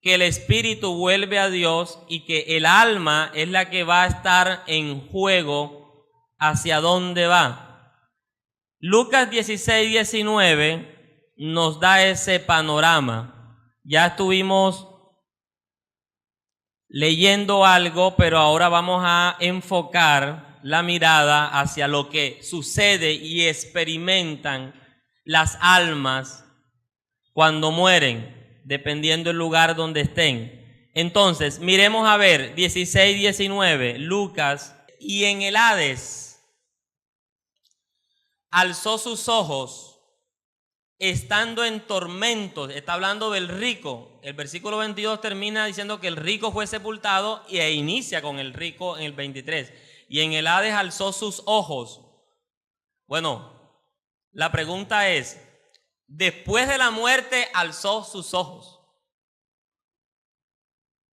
que el espíritu vuelve a Dios y que el alma es la que va a estar en juego hacia dónde va. Lucas 16, 19 nos da ese panorama. Ya estuvimos leyendo algo, pero ahora vamos a enfocar la mirada hacia lo que sucede y experimentan las almas cuando mueren, dependiendo del lugar donde estén. Entonces, miremos a ver 16, 19, Lucas. Y en el Hades alzó sus ojos, estando en tormentos. Está hablando del rico. El versículo 22 termina diciendo que el rico fue sepultado e inicia con el rico en el 23. Y en el Hades alzó sus ojos. Bueno, la pregunta es, después de la muerte alzó sus ojos.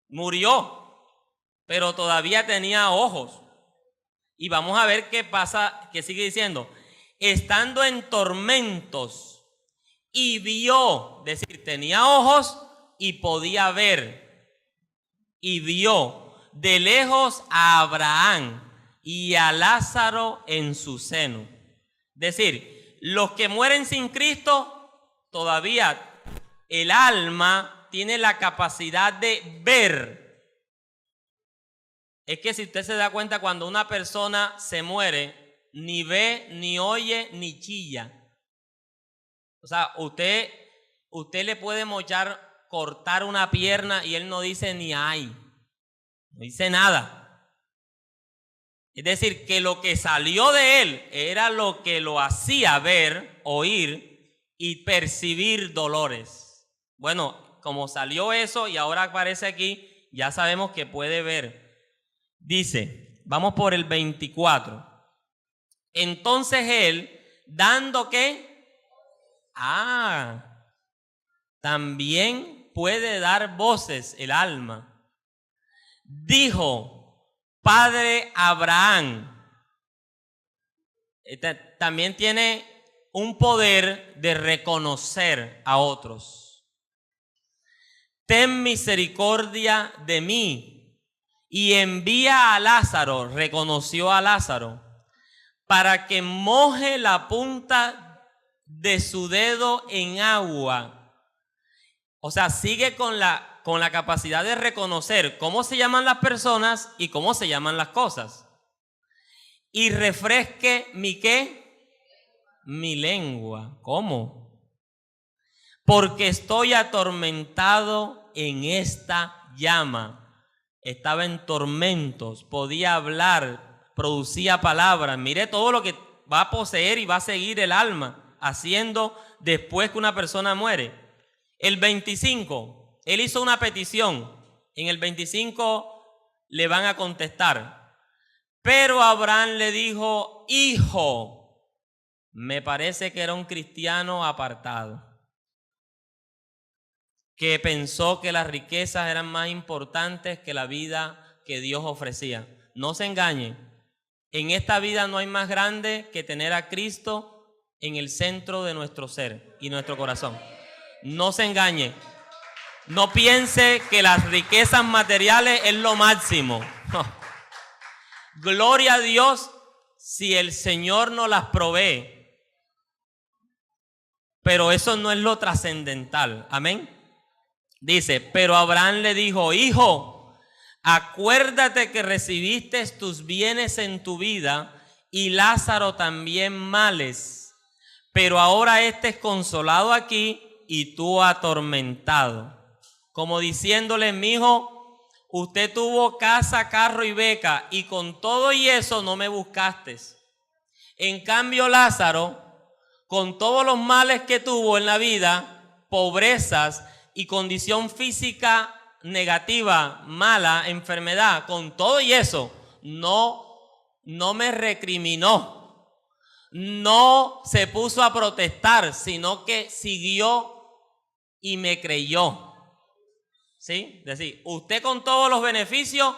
Murió, pero todavía tenía ojos. Y vamos a ver qué pasa, qué sigue diciendo. Estando en tormentos y vio, es decir, tenía ojos y podía ver. Y vio de lejos a Abraham y a Lázaro en su seno. Es decir, los que mueren sin Cristo, todavía el alma tiene la capacidad de ver. Es que si usted se da cuenta, cuando una persona se muere, ni ve, ni oye, ni chilla. O sea, usted le puede cortar una pierna y él no dice ni ay, no dice nada. Es decir, que lo que salió de él era lo que lo hacía ver, oír y percibir dolores. Bueno, como salió eso y ahora aparece aquí, ya sabemos que puede ver. Dice, vamos por el 24. Entonces él, dando ¿qué? También puede dar voces el alma. Dijo, Padre Abraham. También tiene un poder de reconocer a otros. Ten misericordia de mí y envía a Lázaro, reconoció a Lázaro, para que moje la punta de su dedo en agua. O sea, sigue con la capacidad de reconocer cómo se llaman las personas y cómo se llaman las cosas. Y refresque mi ¿qué? Mi lengua. ¿Cómo? Porque estoy atormentado en esta llama. Estaba en tormentos, podía hablar, producía palabras. Mire todo lo que va a poseer y va a seguir el alma haciendo después que una persona muere. El 25, él hizo una petición. En el 25 le van a contestar. Pero Abraham le dijo, hijo, me parece que era un cristiano apartado, que pensó que las riquezas eran más importantes que la vida que Dios ofrecía. No se engañen. En esta vida no hay más grande que tener a Cristo en el centro de nuestro ser y nuestro corazón. No se engañe. No piense que las riquezas materiales es lo máximo. No. Gloria a Dios si el Señor nos las provee. Pero eso no es lo trascendental. Amén. Dice, pero Abraham le dijo, hijo, acuérdate que recibiste tus bienes en tu vida y Lázaro también males, pero ahora este es consolado aquí y tú atormentado. Como diciéndole, mi hijo, usted tuvo casa, carro y beca y con todo y eso no me buscaste. En cambio Lázaro, con todos los males que tuvo en la vida, pobrezas y condición física negativa, mala, enfermedad, con todo y eso, no me recriminó, no se puso a protestar, sino que siguió y me creyó. ¿Sí? Es decir, usted con todos los beneficios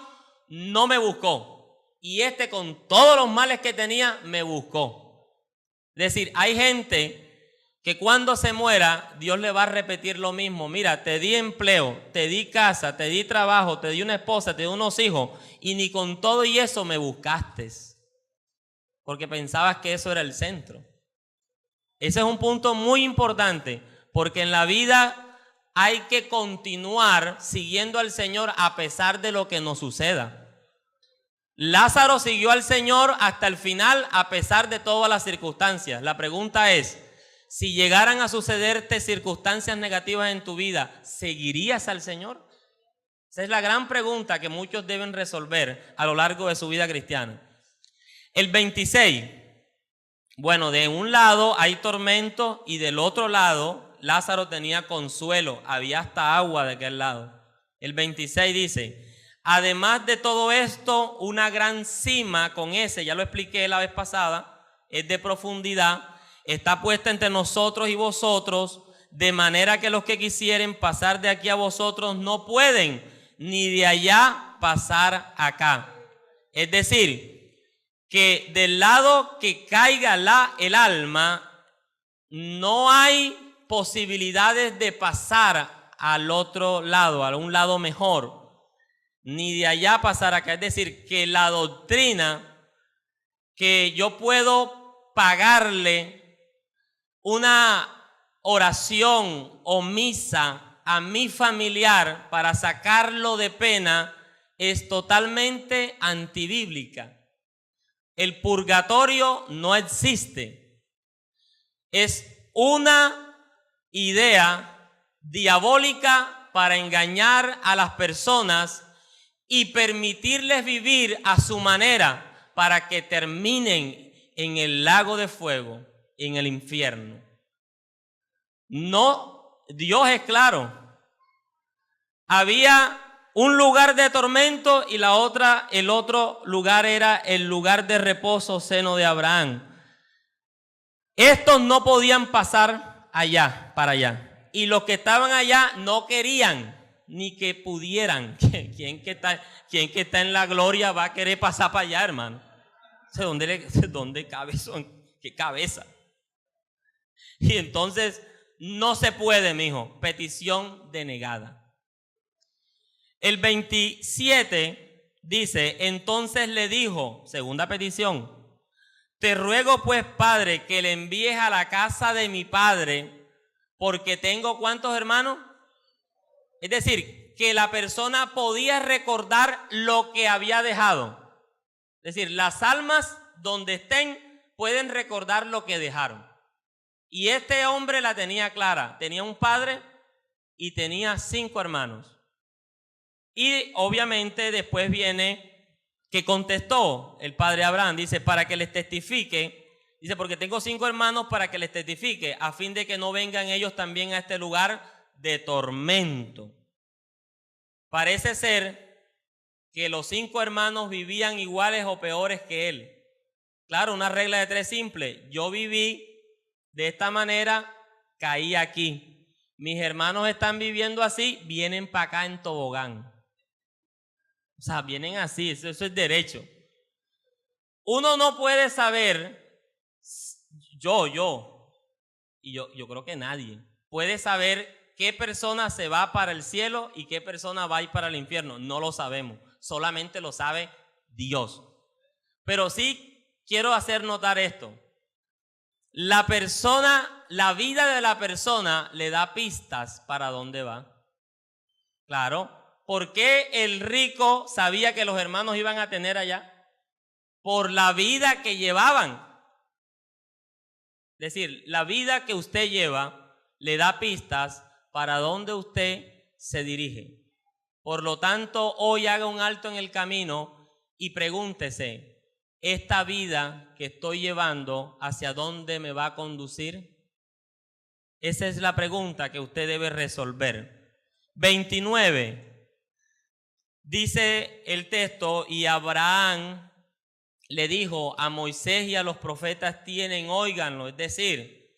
no me buscó y este con todos los males que tenía me buscó. Es decir, hay gente que cuando se muera, Dios le va a repetir lo mismo. Mira, te di empleo, te di casa, te di trabajo, te di una esposa, te di unos hijos, y ni con todo y eso me buscaste, porque pensabas que eso era el centro. Ese es un punto muy importante, porque en la vida hay que continuar siguiendo al Señor a pesar de lo que nos suceda. Lázaro siguió al Señor hasta el final a pesar de todas las circunstancias. La pregunta es, si llegaran a sucederte circunstancias negativas en tu vida, ¿seguirías al Señor? Esa es la gran pregunta que muchos deben resolver a lo largo de su vida cristiana. El 26. Bueno, de un lado hay tormento y del otro lado Lázaro tenía consuelo. Había hasta agua de aquel lado. El 26 dice, además de todo esto, una gran cima con ese, ya lo expliqué la vez pasada, es de profundidad, está puesta entre nosotros y vosotros, de manera que los que quisieren pasar de aquí a vosotros no pueden, ni de allá pasar acá. Es decir, que del lado que caiga el alma, no hay posibilidades de pasar al otro lado, a un lado mejor, ni de allá pasar acá. Es decir, que la doctrina que yo puedo pagarle una oración o misa a mi familiar para sacarlo de pena es totalmente antibíblica. El purgatorio no existe. Es una idea diabólica para engañar a las personas y permitirles vivir a su manera para que terminen en el lago de fuego, en el infierno. No, Dios es claro. Había un lugar de tormento y el otro lugar era el lugar de reposo, seno de Abraham. Estos no podían pasar allá, para allá. Y los que estaban allá no querían ni que pudieran. ¿Quién que está en la gloria va a querer pasar para allá, hermano? ¿Dónde cabe eso? ¿Qué cabeza? Y entonces no se puede, mijo. Petición denegada. El 27 dice, entonces le dijo, segunda petición, te ruego pues, Padre, que le envíes a la casa de mi padre, porque tengo ¿cuántos hermanos? Es decir, que la persona podía recordar lo que había dejado. Es decir, las almas donde estén pueden recordar lo que dejaron. Y este hombre la tenía clara, tenía un padre y tenía 5 hermanos. Y obviamente después viene que contestó el padre Abraham, dice, para que les testifique, dice, porque tengo 5 hermanos para que les testifique, a fin de que no vengan ellos también a este lugar de tormento. Parece ser que los 5 hermanos vivían iguales o peores que él. Claro, una regla de 3 simple, yo viví de esta manera, caí aquí. Mis hermanos están viviendo así, vienen para acá en tobogán. O sea, vienen así, eso es derecho. Uno no puede saber, yo creo que nadie puede saber qué persona se va para el cielo y qué persona va a ir para el infierno. No lo sabemos, solamente lo sabe Dios. Pero sí quiero hacer notar esto. La vida de la persona le da pistas para dónde va. Claro. ¿Por qué el rico sabía que los hermanos iban a tener allá? Por la vida que llevaban. Es decir, la vida que usted lleva le da pistas para dónde usted se dirige. Por lo tanto, hoy haga un alto en el camino y pregúntese, ¿esta vida que estoy llevando hacia dónde me va a conducir? Esa es la pregunta que usted debe resolver. 29. Dice el texto, y Abraham le dijo a Moisés y a los profetas óiganlo. Es decir,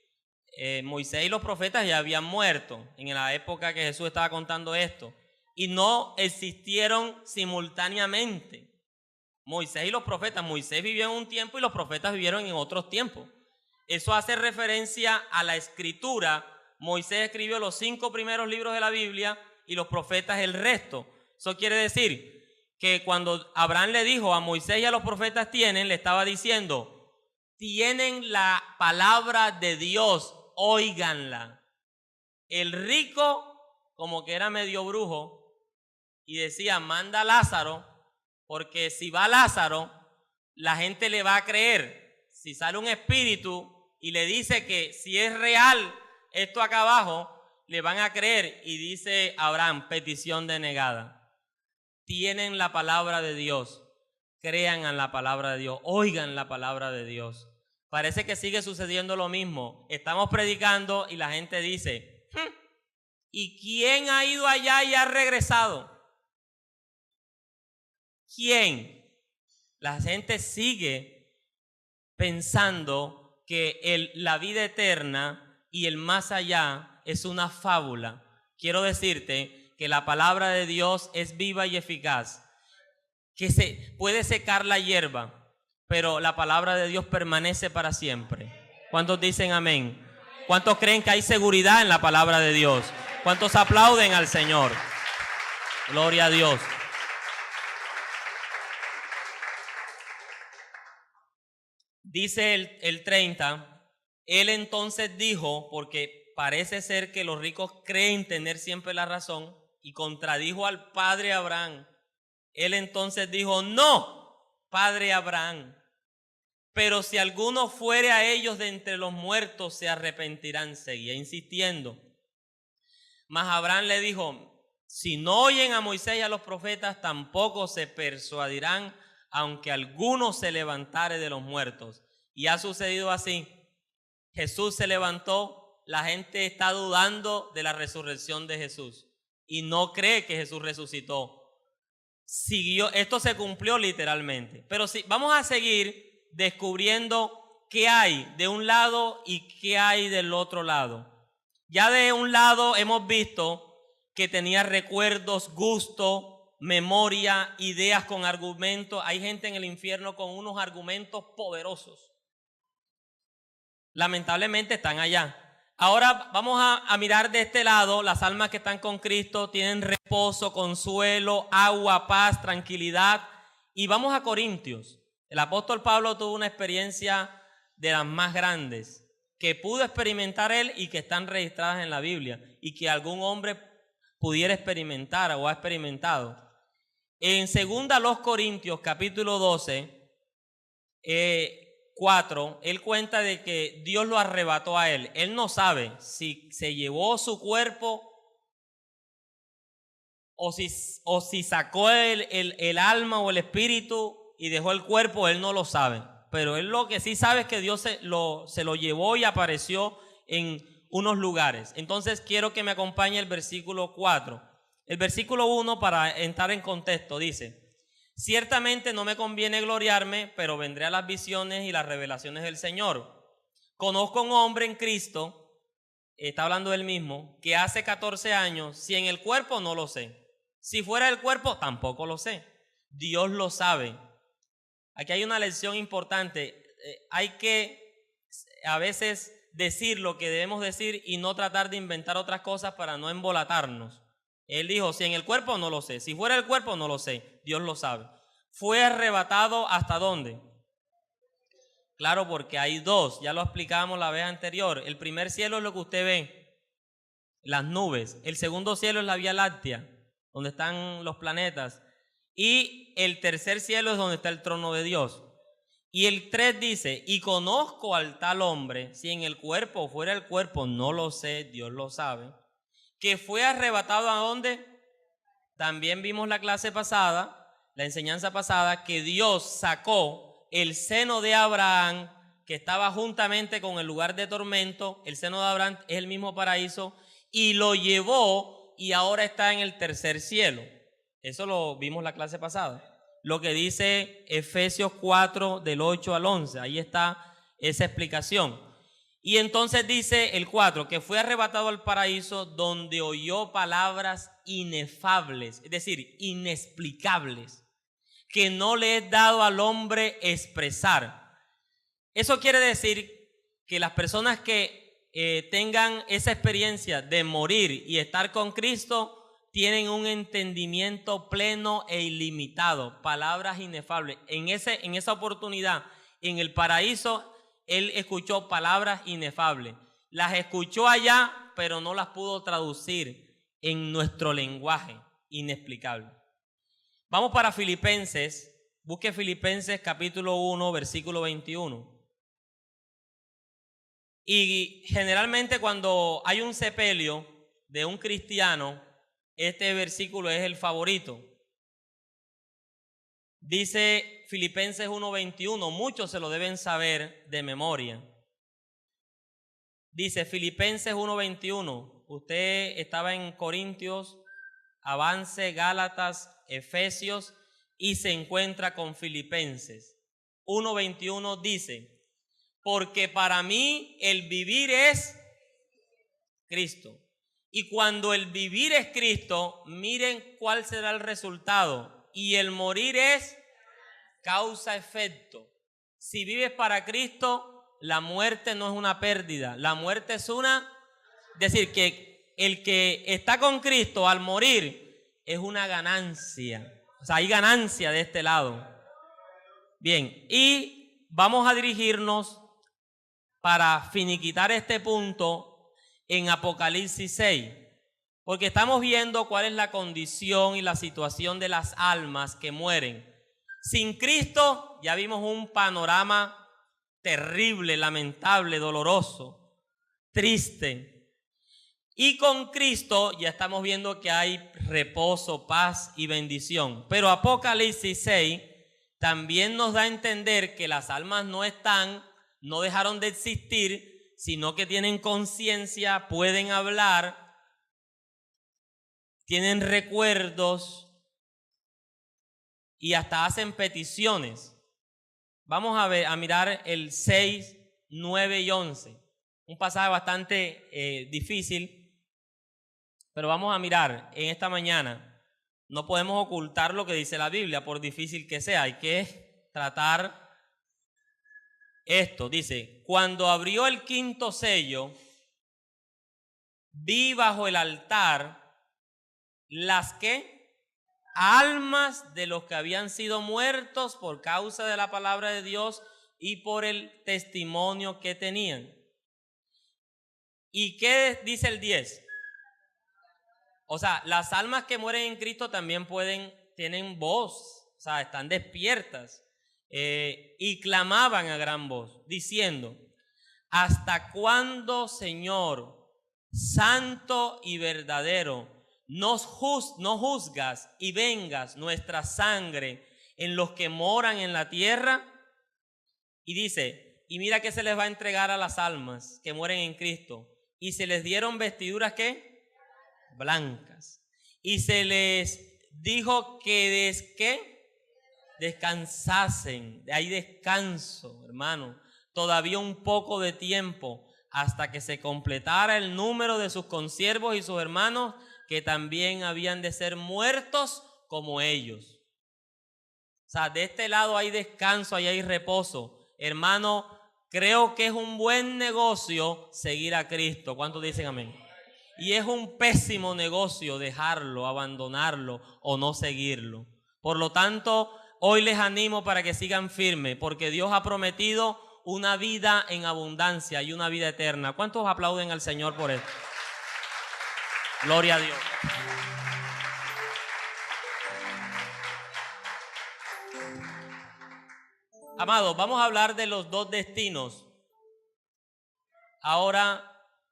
Moisés y los profetas ya habían muerto en la época que Jesús estaba contando esto. Y no existieron simultáneamente. Moisés y los profetas, Moisés vivió en un tiempo y los profetas vivieron en otros tiempos. Eso hace referencia a la escritura. Moisés escribió los 5 primeros libros de la Biblia y los profetas el resto. Eso quiere decir que cuando Abraham le dijo a Moisés y a los profetas le estaba diciendo, tienen la palabra de Dios, óiganla. El rico, como que era medio brujo, y decía, manda a Lázaro, porque si va Lázaro, la gente le va a creer. Si sale un espíritu y le dice que si es real esto acá abajo, le van a creer. Y dice Abraham, petición denegada. Tienen la palabra de Dios, crean en la palabra de Dios, oigan la palabra de Dios. Parece que sigue sucediendo lo mismo. Estamos predicando y la gente dice, ¿y quién ha ido allá y ha regresado? ¿Quién? La gente sigue pensando que la vida eterna y el más allá es una fábula. Quiero decirte que la palabra de Dios es viva y eficaz, que se puede secar la hierba, pero la palabra de Dios permanece para siempre. ¿Cuántos dicen amén? ¿Cuántos creen que hay seguridad en la palabra de Dios? ¿Cuántos aplauden al Señor? Gloria a Dios. Dice el 30, él entonces dijo, porque parece ser que los ricos creen tener siempre la razón, y contradijo al padre Abraham. Él entonces dijo, no, padre Abraham, pero si alguno fuere a ellos de entre los muertos, se arrepentirán. Seguía insistiendo. Mas Abraham le dijo, si no oyen a Moisés y a los profetas, tampoco se persuadirán, aunque alguno se levantare de los muertos. Y ha sucedido así. Jesús se levantó, la gente está dudando de la resurrección de Jesús y no cree que Jesús resucitó. Esto se cumplió literalmente. Pero sí, vamos a seguir descubriendo qué hay de un lado y qué hay del otro lado. Ya de un lado hemos visto que tenía recuerdos, gusto, memoria, ideas con argumentos. Hay gente en el infierno con unos argumentos poderosos. Lamentablemente están allá. Ahora vamos a mirar de este lado. Las almas que están con Cristo tienen reposo, consuelo, agua, paz, tranquilidad. Y vamos a Corintios. El apóstol Pablo tuvo una experiencia de las más grandes que pudo experimentar él y que están registradas en la Biblia y que algún hombre pudiera experimentar o ha experimentado. En 2 Corintios capítulo 12, 4, él cuenta de que Dios lo arrebató a él. Él no sabe si se llevó su cuerpo o si sacó el alma o el espíritu y dejó el cuerpo. Él no lo sabe. Pero él lo que sí sabe es que Dios se lo llevó y apareció en unos lugares. Entonces quiero que me acompañe el versículo 4. El versículo 1, para entrar en contexto, dice: ciertamente no me conviene gloriarme, pero vendré a las visiones y las revelaciones del Señor. Conozco a un hombre en Cristo, está hablando él mismo, que hace 14 años, si en el cuerpo no lo sé, si fuera del cuerpo tampoco lo sé, Dios lo sabe. Aquí hay una lección importante. Hay que a veces decir lo que debemos decir y no tratar de inventar otras cosas para no embolatarnos. Él dijo, si en el cuerpo no lo sé, si fuera del cuerpo no lo sé, Dios lo sabe. ¿Fue arrebatado hasta dónde? Claro, porque hay dos, ya lo explicábamos la vez anterior. El primer cielo es lo que usted ve, las nubes. El segundo cielo es la Vía Láctea, donde están los planetas. Y el tercer cielo es donde está el trono de Dios. Y el 3 dice, y conozco al tal hombre, si en el cuerpo o fuera del cuerpo, no lo sé, Dios lo sabe, que fue arrebatado ¿a dónde? También vimos la clase pasada, la enseñanza pasada, que Dios sacó el seno de Abraham, que estaba juntamente con el lugar de tormento. El seno de Abraham es el mismo paraíso, y lo llevó y ahora está en el tercer cielo. Eso lo vimos la clase pasada. Lo que dice Efesios 4 del 8 al 11, ahí está esa explicación. Y entonces dice el 4, que fue arrebatado al paraíso donde oyó palabras inefables, es decir, inexplicables, que no le es dado al hombre expresar. Eso quiere decir que las personas que tengan esa experiencia de morir y estar con Cristo tienen un entendimiento pleno e ilimitado, palabras inefables. En esa oportunidad, en el paraíso, él escuchó palabras inefables. Las escuchó allá, pero no las pudo traducir en nuestro lenguaje inexplicable. Vamos para Filipenses. Busque Filipenses capítulo 1, versículo 21. Y generalmente cuando hay un sepelio de un cristiano, este versículo es el favorito. Dice Filipenses 1:21, muchos se lo deben saber de memoria. Dice Filipenses 1:21, usted estaba en Corintios, avance Gálatas, Efesios y se encuentra con Filipenses. 1:21 dice, porque para mí el vivir es Cristo. Y cuando el vivir es Cristo, miren cuál será el resultado. Y el morir es causa-efecto. Si vives para Cristo, la muerte no es una pérdida. La muerte es es decir, que el que está con Cristo al morir es una ganancia. O sea, hay ganancia de este lado. Bien, y vamos a dirigirnos para finiquitar este punto en Apocalipsis 6, porque estamos viendo cuál es la condición y la situación de las almas que mueren. Sin Cristo ya vimos un panorama terrible, lamentable, doloroso, triste. Y con Cristo ya estamos viendo que hay reposo, paz y bendición. Pero Apocalipsis 6 también nos da a entender que las almas no dejaron de existir, sino que tienen conciencia, pueden hablar, tienen recuerdos y hasta hacen peticiones. Vamos a mirar el 6, 9 y 11. Un pasaje bastante difícil, pero vamos a mirar en esta mañana. No podemos ocultar lo que dice la Biblia, por difícil que sea. Hay que tratar esto. Dice, cuando abrió el quinto sello, vi bajo el altar las almas de los que habían sido muertos por causa de la palabra de Dios y por el testimonio que tenían. ¿Y qué dice el 10? O sea, las almas que mueren en Cristo también tienen voz, o sea, están despiertas. Y clamaban a gran voz, diciendo, ¿hasta cuándo, Señor, santo y verdadero, no juzgas y vengas nuestra sangre en los que moran en la tierra? Y dice, y mira que se les va a entregar a las almas que mueren en Cristo, y se les dieron vestiduras ¿qué? Blancas, y se les dijo que descansasen. Hay descanso, hermano, todavía un poco de tiempo hasta que se completara el número de sus consiervos y sus hermanos que también habían de ser muertos como ellos. O sea, de este lado hay descanso, ahí hay reposo. Hermano, creo que es un buen negocio seguir a Cristo. ¿Cuántos dicen amén? Y es un pésimo negocio dejarlo, abandonarlo o no seguirlo. Por lo tanto, hoy les animo para que sigan firmes, porque Dios ha prometido una vida en abundancia y una vida eterna. ¿Cuántos aplauden al Señor por esto? Gloria a Dios. Amados, vamos a hablar de los dos destinos. Ahora,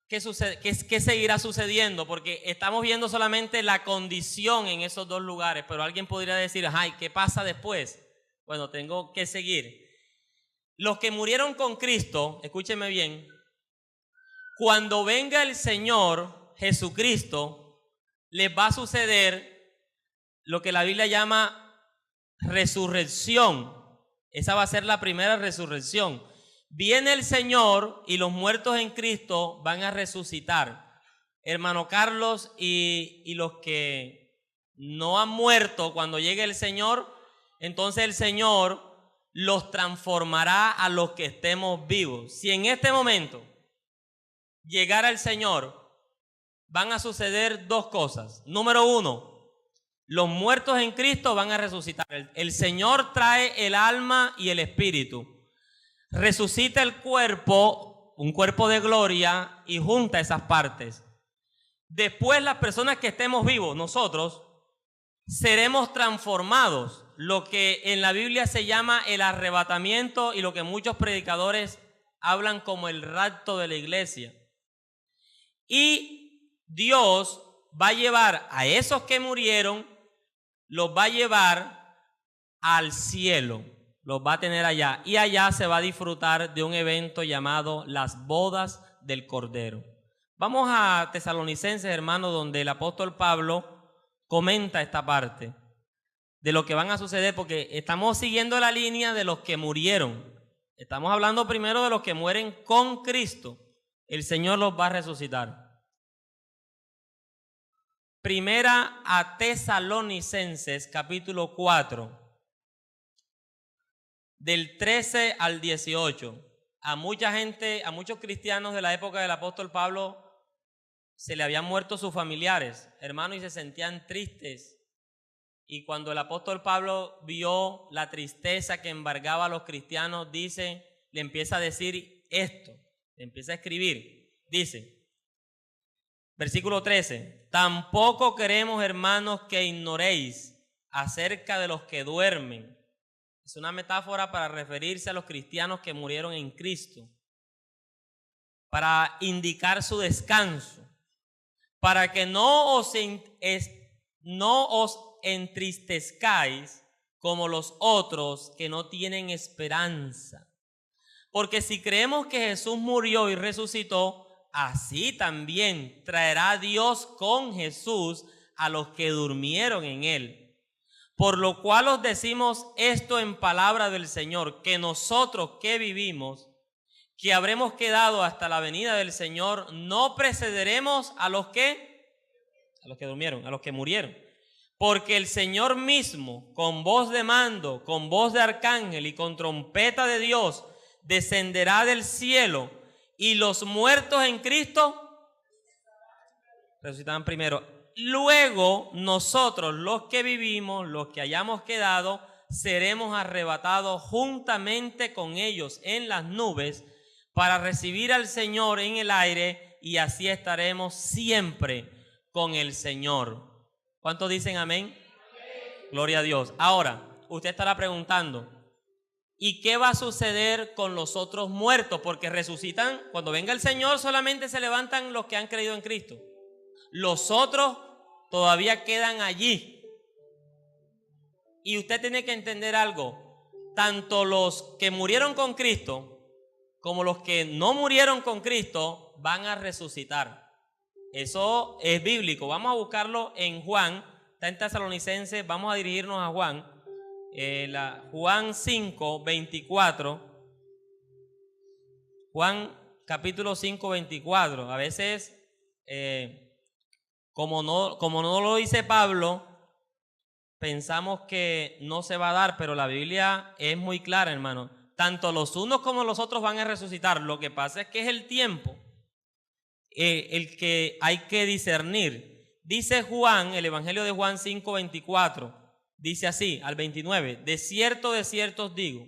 ¿qué sucede? ¿Qué seguirá sucediendo? Porque estamos viendo solamente la condición en esos dos lugares, pero alguien podría decir, ay, ¿qué pasa después? Bueno, tengo que seguir. Los que murieron con Cristo, escúcheme bien, cuando venga el Señor Jesucristo, les va a suceder lo que la Biblia llama resurrección. Esa va a ser la primera resurrección. Viene el Señor y los muertos en Cristo van a resucitar. Hermano Carlos y los que no han muerto cuando llegue el Señor, entonces el Señor los transformará a los que estemos vivos. Si en este momento llegara el Señor, van a suceder dos cosas. Número uno, los muertos en Cristo van a resucitar. El Señor trae el alma y el espíritu. Resucita el cuerpo, un cuerpo de gloria, y junta esas partes. Después las personas que estemos vivos, nosotros, seremos transformados. Lo que en la Biblia se llama el arrebatamiento y lo que muchos predicadores hablan como el rapto de la iglesia. Y Dios va a llevar a esos que murieron, los va a llevar al cielo, los va a tener allá. Y allá se va a disfrutar de un evento llamado las bodas del Cordero. Vamos a Tesalonicenses, hermanos, donde el apóstol Pablo comenta esta parte de lo que van a suceder, porque estamos siguiendo la línea de los que murieron. Estamos hablando primero de los que mueren con Cristo. El Señor los va a resucitar. Primera a Tesalonicenses, capítulo 4, del 13 al 18. A mucha gente, a muchos cristianos de la época del apóstol Pablo, se le habían muerto sus familiares, hermanos, y se sentían tristes. Y cuando el apóstol Pablo vio la tristeza que embargaba a los cristianos, le empieza a decir esto, le empieza a escribir. Dice, versículo 13, tampoco queremos, hermanos, que ignoréis acerca de los que duermen. Es una metáfora para referirse a los cristianos que murieron en Cristo, para indicar su descanso, para que no os entristezcáis como los otros que no tienen esperanza. Porque si creemos que Jesús murió y resucitó, así también traerá Dios con Jesús a los que durmieron en él. Por lo cual os decimos esto en palabra del Señor, que nosotros que vivimos, que habremos quedado hasta la venida del Señor, no precederemos a los que durmieron, a los que murieron. Porque el Señor mismo, con voz de mando, con voz de arcángel y con trompeta de Dios, descenderá del cielo, y los muertos en Cristo resucitarán primero. Luego nosotros, los que vivimos, los que hayamos quedado, seremos arrebatados juntamente con ellos en las nubes para recibir al Señor en el aire, y así estaremos siempre con el Señor. ¿Cuántos dicen amén? Gloria a Dios. Ahora, usted estará preguntando, ¿y qué va a suceder con los otros muertos? Porque resucitan, cuando venga el Señor solamente se levantan los que han creído en Cristo. Los otros todavía quedan allí. Y usted tiene que entender algo. Tanto los que murieron con Cristo como los que no murieron con Cristo van a resucitar. Eso es bíblico. Vamos a buscarlo en Juan. Está en Tesalonicenses. Vamos a dirigirnos a Juan. Juan 5, 24. Juan capítulo 5, 24. A veces, como no lo dice Pablo, pensamos que no se va a dar, pero la Biblia es muy clara, hermano. Tanto los unos como los otros van a resucitar. Lo que pasa es que es el tiempo el que hay que discernir. Dice Juan, el Evangelio de Juan 5, 24, dice así, al 29, de cierto os digo,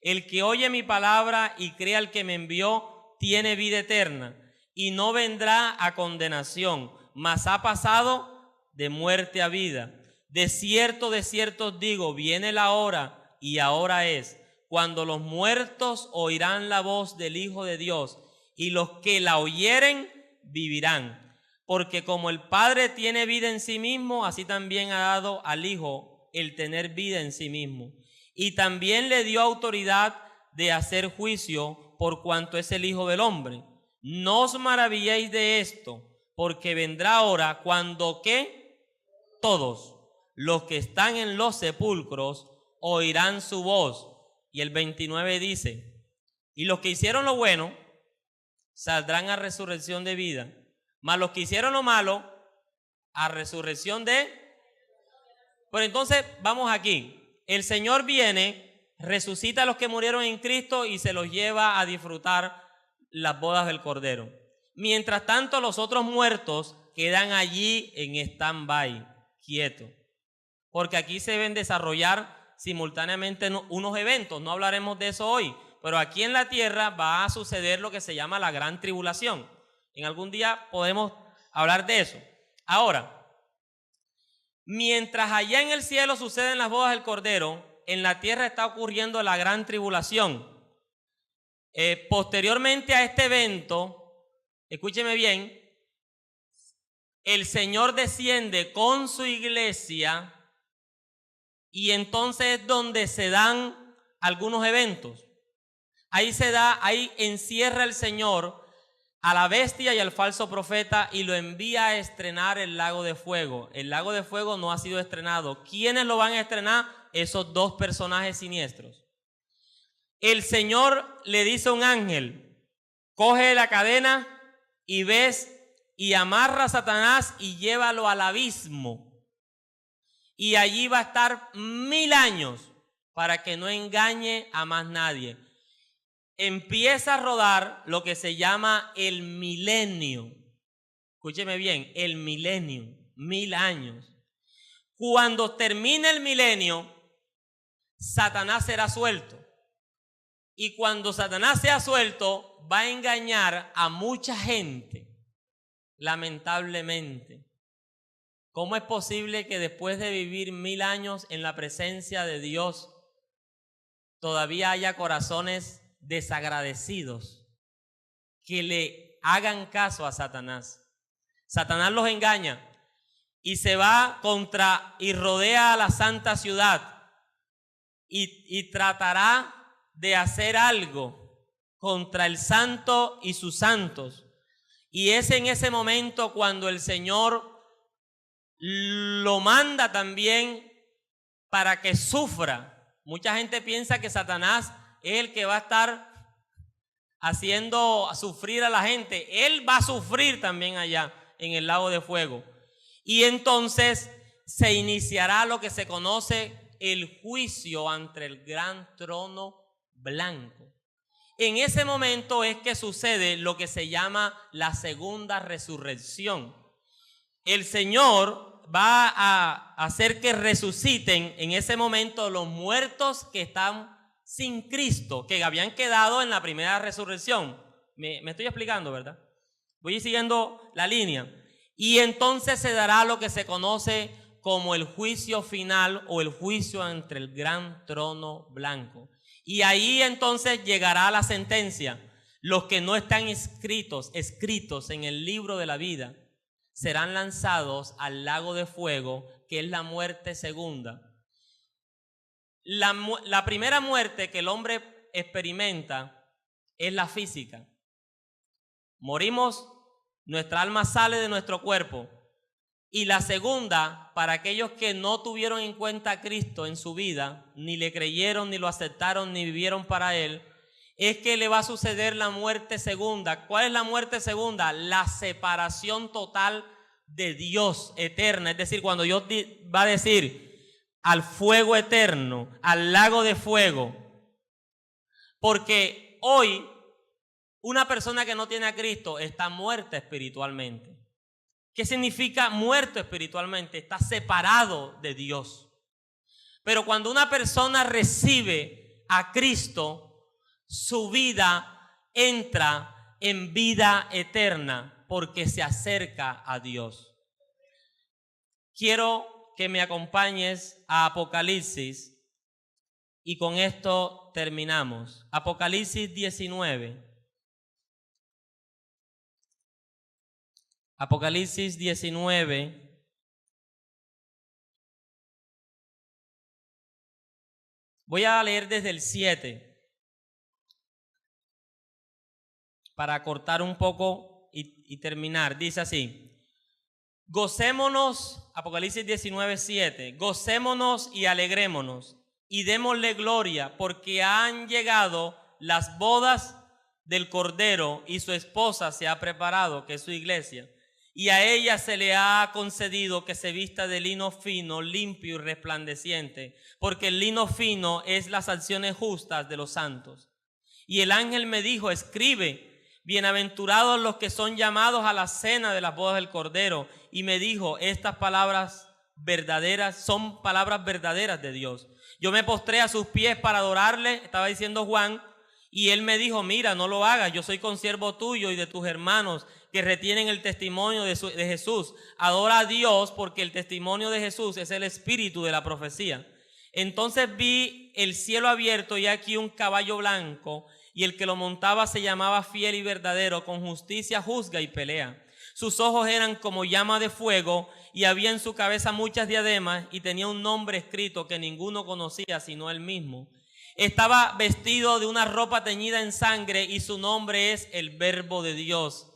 el que oye mi palabra y cree al que me envió, tiene vida eterna, y no vendrá a condenación, mas ha pasado de muerte a vida. De cierto os digo, viene la hora, y ahora es, cuando los muertos oirán la voz del Hijo de Dios, y los que la oyeren vivirán. Porque como el Padre tiene vida en sí mismo, así también ha dado al Hijo el tener vida en sí mismo. Y también le dio autoridad de hacer juicio por cuanto es el Hijo del Hombre. No os maravilléis de esto, porque vendrá hora cuando que todos los que están en los sepulcros oirán su voz. Y el 29 dice, y los que hicieron lo bueno saldrán a resurrección de vida, mas los que hicieron lo malo a resurrección de... Pero entonces vamos aquí, el Señor viene resucita a los que murieron en Cristo y se los lleva a disfrutar las bodas del Cordero. Mientras tanto, los otros muertos quedan allí en stand-by, quietos, porque aquí se deben desarrollar simultáneamente unos eventos. No hablaremos de eso hoy, pero aquí en la tierra va a suceder lo que se llama la gran tribulación. En algún día podemos hablar de eso. Ahora, mientras allá en el cielo suceden las bodas del Cordero, en la tierra está ocurriendo la gran tribulación. Posteriormente a este evento, escúcheme bien, el Señor desciende con su iglesia y entonces es donde se dan algunos eventos. Ahí encierra el Señor a la bestia y al falso profeta y lo envía a estrenar el lago de fuego. El lago de fuego no ha sido estrenado. ¿Quiénes lo van a estrenar? Esos dos personajes siniestros. El Señor le dice a un ángel: coge la cadena y ves y amarra a Satanás y llévalo al abismo. Y allí va a estar 1000 años para que no engañe a más nadie. Empieza a rodar lo que se llama el milenio. Escúcheme bien, el milenio, 1000 años. Cuando termine el milenio, Satanás será suelto. Y cuando Satanás sea suelto, va a engañar a mucha gente, lamentablemente. ¿Cómo es posible que después de vivir 1000 años en la presencia de Dios, todavía haya corazones desagradecidos que le hagan caso a Satanás? Satanás los engaña y se va contra y rodea a la santa ciudad y tratará de hacer algo contra el santo y sus santos. Y es en ese momento cuando el Señor lo manda también para que sufra. Mucha gente piensa que Satanás es el que va a estar haciendo sufrir a la gente. Él va a sufrir también allá en el lago de fuego. Y entonces se iniciará lo que se conoce el juicio ante el gran trono blanco. En ese momento es que sucede lo que se llama la segunda resurrección. El Señor va a hacer que resuciten en ese momento los muertos que están sin Cristo, que habían quedado en la primera resurrección. Me estoy explicando, ¿verdad? Voy siguiendo la línea. Y entonces se dará lo que se conoce como el juicio final o el juicio entre el gran trono blanco. Y ahí entonces llegará la sentencia. Los que no están escritos en el libro de la vida serán lanzados al lago de fuego, que es la muerte segunda. La primera muerte que el hombre experimenta es la física. Morimos, nuestra alma sale de nuestro cuerpo. Y la segunda, para aquellos que no tuvieron en cuenta a Cristo en su vida, ni le creyeron, ni lo aceptaron, ni vivieron para Él, es que le va a suceder la muerte segunda. ¿Cuál es la muerte segunda? La separación total de Dios eterna. Es decir, cuando Dios va a decir al fuego eterno, al lago de fuego. Porque hoy una persona que no tiene a Cristo está muerta espiritualmente. ¿Qué significa muerto espiritualmente? Está separado de Dios. Pero cuando una persona recibe a Cristo, su vida entra en vida eterna porque se acerca a Dios. Quiero que me acompañes a Apocalipsis y con esto terminamos. Apocalipsis 19. Apocalipsis 19. Voy a leer desde el 7 para cortar un poco y terminar. Dice así: gocémonos, Apocalipsis 19, 7. Gocémonos y alegrémonos y démosle gloria, porque han llegado las bodas del Cordero y su esposa se ha preparado, que es su iglesia. y a ella se le ha concedido que se vista de lino fino, limpio y resplandeciente, porque el lino fino es las acciones justas de los santos. Y el ángel me dijo, escribe, bienaventurados los que son llamados a la cena de las bodas del Cordero. Y me dijo, estas palabras verdaderas son palabras verdaderas de Dios. Yo me postré a sus pies para adorarle, estaba diciendo Juan, y él me dijo, mira, no lo hagas, yo soy consiervo tuyo y de tus hermanos que retienen el testimonio de Jesús. Adora a Dios, porque el testimonio de Jesús es el espíritu de la profecía. Entonces vi el cielo abierto y aquí un caballo blanco, y el que lo montaba se llamaba Fiel y Verdadero, con justicia juzga y pelea. Sus ojos eran como llama de fuego, y había en su cabeza muchas diademas, y tenía un nombre escrito que ninguno conocía sino él mismo. Estaba vestido de una ropa teñida en sangre, y su nombre es el Verbo de Dios.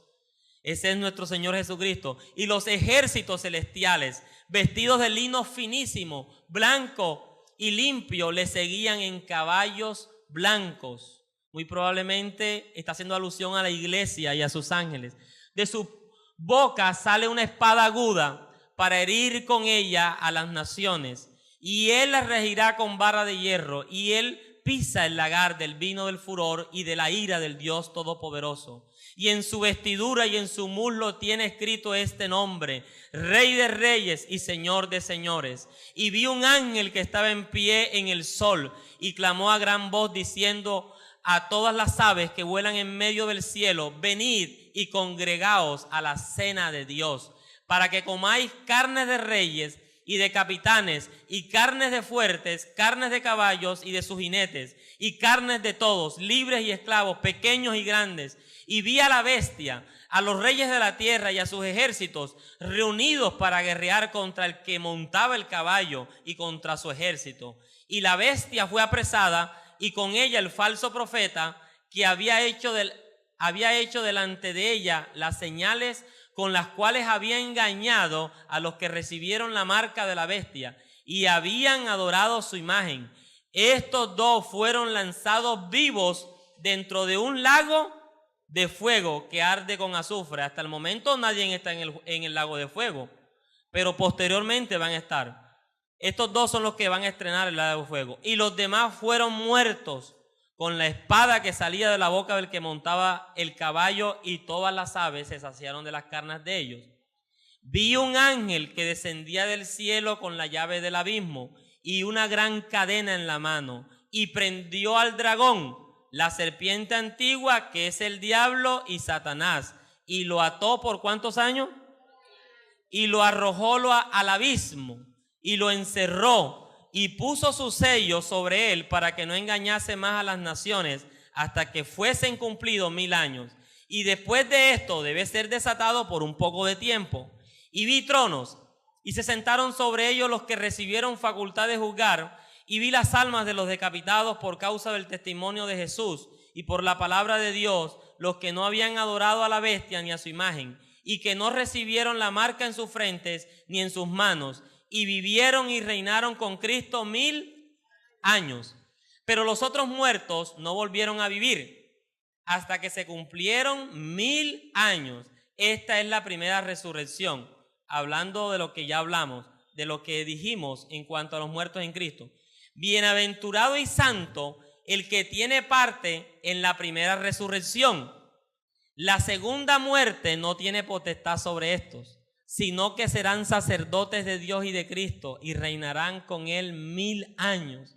Ese es nuestro Señor Jesucristo. Y los ejércitos celestiales, vestidos de lino finísimo, blanco y limpio, le seguían en caballos blancos. Muy probablemente está haciendo alusión a la iglesia y a sus ángeles. De su boca sale una espada aguda para herir con ella a las naciones. Y él las regirá con vara de hierro, y él pisa el lagar del vino del furor y de la ira del Dios Todopoderoso. Y en su vestidura y en su muslo tiene escrito este nombre: Rey de Reyes y Señor de Señores. Y vi un ángel que estaba en pie en el sol y clamó a gran voz diciendo a todas las aves que vuelan en medio del cielo: venid y congregaos a la cena de Dios, para que comáis carnes de reyes y de capitanes, y carnes de fuertes, carnes de caballos y de sus jinetes, y carnes de todos, libres y esclavos, pequeños y grandes. Y vi a la bestia, a los reyes de la tierra y a sus ejércitos reunidos para guerrear contra el que montaba el caballo y contra su ejército. Y la bestia fue apresada, y con ella el falso profeta que había hecho delante de ella las señales con las cuales había engañado a los que recibieron la marca de la bestia y habían adorado su imagen. Estos dos fueron lanzados vivos dentro de un lago de fuego que arde con azufre. Hasta el momento nadie está en el lago de fuego, pero posteriormente van a estar. Estos dos son los que van a estrenar el lago de fuego. Y los demás fueron muertos con la espada que salía de la boca del que montaba el caballo, y todas las aves se saciaron de las carnes de ellos. Vi un ángel que descendía del cielo con la llave del abismo y una gran cadena en la mano, y prendió al dragón, la serpiente antigua, que es el diablo y Satanás, y lo ató ¿por cuántos años? Y lo arrojó al abismo, y lo encerró, y puso su sello sobre él para que no engañase más a las naciones hasta que fuesen cumplidos 1000 años. Y después de esto debe ser desatado por un poco de tiempo. Y vi tronos, y se sentaron sobre ellos los que recibieron facultad de juzgar, y vi las almas de los decapitados por causa del testimonio de Jesús y por la palabra de Dios, los que no habían adorado a la bestia ni a su imagen, y que no recibieron la marca en sus frentes ni en sus manos, y vivieron y reinaron con Cristo 1000 años. Pero los otros muertos no volvieron a vivir hasta que se cumplieron 1000 años. Esta es la primera resurrección, hablando de lo que ya hablamos, de lo que dijimos en cuanto a los muertos en Cristo. Bienaventurado y santo el que tiene parte en la primera resurrección. La segunda muerte no tiene potestad sobre estos, sino que serán sacerdotes de Dios y de Cristo y reinarán con él 1000 años.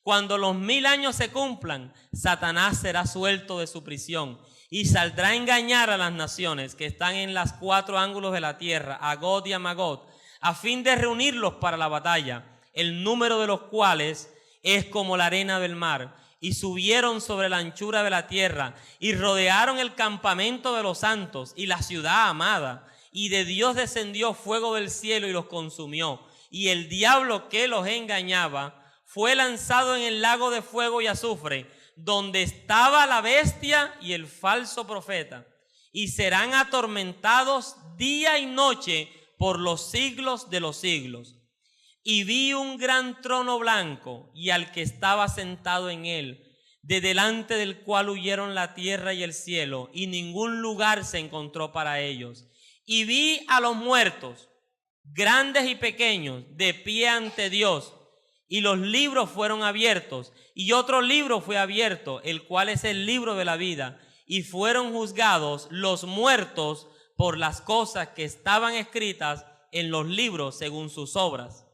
Cuando los 1000 años se cumplan, Satanás será suelto de su prisión y saldrá a engañar a las naciones que están en los 4 ángulos de la tierra, a Gog y a Magog, a fin de reunirlos para la batalla, el número de los cuales es como la arena del mar. Y subieron sobre la anchura de la tierra y rodearon el campamento de los santos y la ciudad amada. Y de Dios descendió fuego del cielo y los consumió. Y el diablo que los engañaba fue lanzado en el lago de fuego y azufre, donde estaba la bestia y el falso profeta. Y serán atormentados día y noche por los siglos de los siglos. Y vi un gran trono blanco y al que estaba sentado en él, de delante del cual huyeron la tierra y el cielo, y ningún lugar se encontró para ellos. Y vi a los muertos, grandes y pequeños, de pie ante Dios, y los libros fueron abiertos, y otro libro fue abierto, el cual es el libro de la vida, y fueron juzgados los muertos por las cosas que estaban escritas en los libros según sus obras.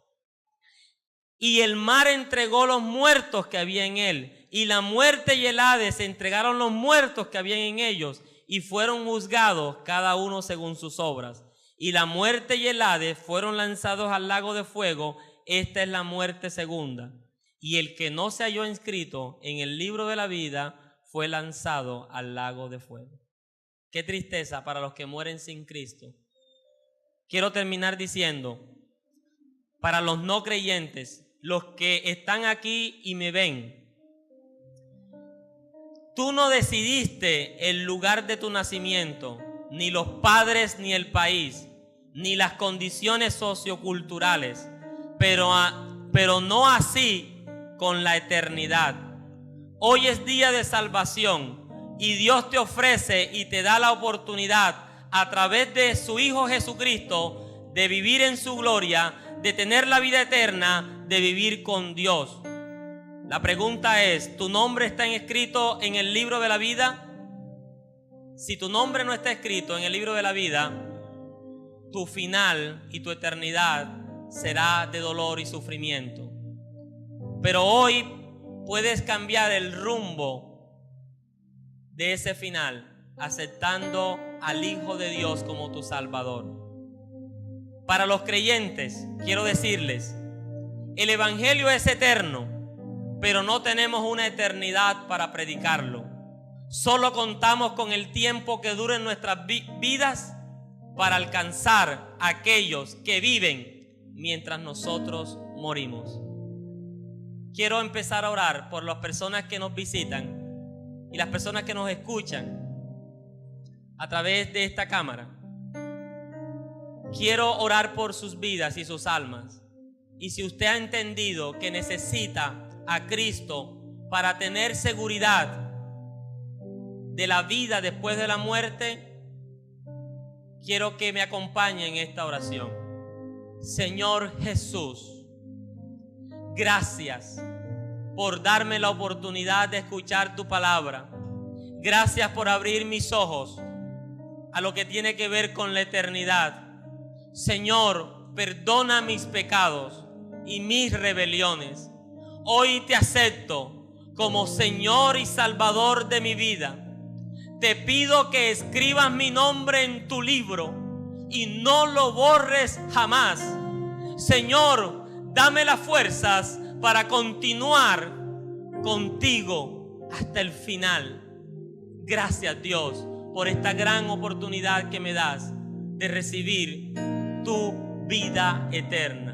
Y el mar entregó los muertos que había en él, y la muerte y el Hades entregaron los muertos que había en ellos, y fueron juzgados cada uno según sus obras. Y la muerte y el Hades fueron lanzados al lago de fuego. Esta es la muerte segunda. Y el que no se halló inscrito en el libro de la vida fue lanzado al lago de fuego. Qué tristeza para los que mueren sin Cristo. Quiero terminar diciendo, para los no creyentes, los que están aquí y me ven, tú no decidiste el lugar de tu nacimiento, ni los padres, ni el país, ni las condiciones socioculturales, pero no así con la eternidad. Hoy es día de salvación y Dios te ofrece y te da la oportunidad a través de su Hijo Jesucristo de vivir en su gloria, de tener la vida eterna, de vivir con Dios. La pregunta es, ¿tu nombre está escrito en el libro de la vida? Si tu nombre no está escrito en el libro de la vida, tu final y tu eternidad será de dolor y sufrimiento. Pero hoy puedes cambiar el rumbo de ese final, aceptando al Hijo de Dios como tu Salvador. Para los creyentes, quiero decirles, el Evangelio es eterno, pero no tenemos una eternidad para predicarlo. Solo contamos con el tiempo que dure en nuestras vidas para alcanzar a aquellos que viven mientras nosotros morimos. Quiero empezar a orar por las personas que nos visitan y las personas que nos escuchan a través de esta cámara. Quiero orar por sus vidas y sus almas. Y si usted ha entendido que necesita a Cristo para tener seguridad de la vida después de la muerte, quiero que me acompañe en esta oración. Señor Jesús, gracias por darme la oportunidad de escuchar tu palabra. Gracias por abrir mis ojos a lo que tiene que ver con la eternidad. Señor, perdona mis pecados y mis rebeliones. Hoy te acepto como Señor y Salvador de mi vida. Te pido que escribas mi nombre en tu libro y no lo borres jamás. Señor, dame las fuerzas para continuar contigo hasta el final. Gracias, Dios, por esta gran oportunidad que me das de recibir tu vida eterna.